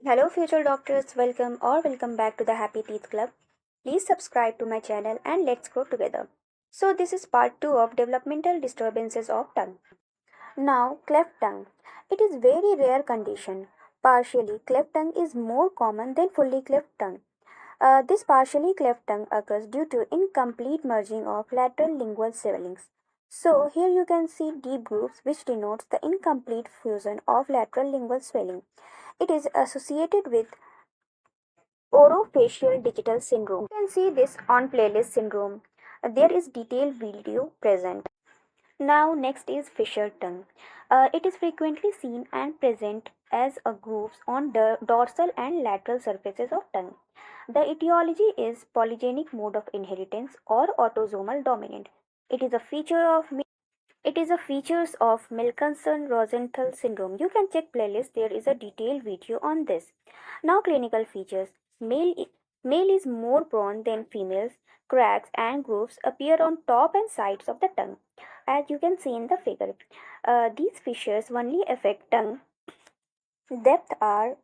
Hello, future doctors. Welcome back to the Happy Teeth Club. Please subscribe to my channel and let's grow together. So, this is part 2 of developmental disturbances of tongue. Now, cleft tongue. It is very rare condition. Partially cleft tongue is more common than fully cleft tongue. This partially cleft tongue occurs due to incomplete merging of lateral lingual swellings. So, here you can see deep grooves which denotes the incomplete fusion of lateral lingual swelling. It is associated with orofacial digital syndrome. You can see this on playlist syndrome. There is detailed video present. Now next is fissure tongue. It is frequently seen and present as a grooves on the dorsal and lateral surfaces of tongue. The etiology is polygenic mode of inheritance or autosomal dominant. It is a feature of Wilkinson-Rosenthal syndrome. You can check playlist. There is a detailed video on this. Now clinical features. Male is more prone than females. Cracks and grooves appear on top and sides of the tongue, as you can see in the figure. These fissures only affect tongue depth are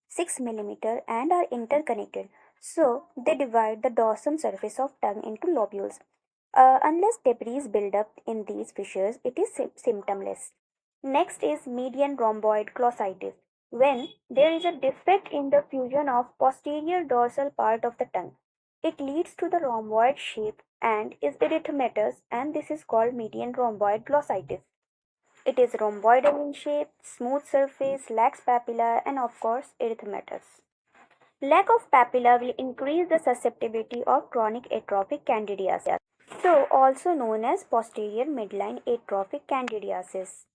6 mm and are interconnected. So they divide the dorsum surface of tongue into lobules. Unless debris build up in these fissures, it is symptomless. Next is median rhomboid glossitis. When there is a defect in the fusion of posterior dorsal part of the tongue, it leads to the rhomboid shape and is erythematous, and this is called median rhomboid glossitis. It is rhomboidal in shape, smooth surface, lacks papilla, and of course erythematous. Lack of papilla will increase the susceptibility of chronic atrophic candidiasis, so also known as posterior midline atrophic candidiasis.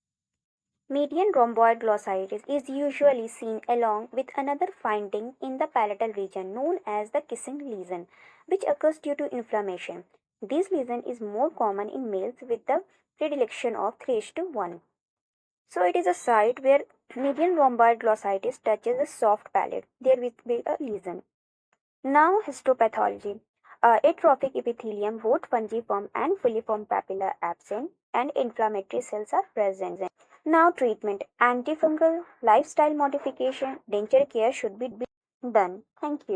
Median rhomboid glossitis is usually seen along with another finding in the palatal region known as the kissing lesion, which occurs due to inflammation. This lesion is more common in males with the predilection of 3:1. So it is a site where median rhomboid glossitis touches a soft palate. There will be a lesion. Now histopathology. Atrophic epithelium, both fungiform and fulliform papilla absent, and inflammatory cells are present. Now treatment. Antifungal, lifestyle modification, denture care should be done. Thank you.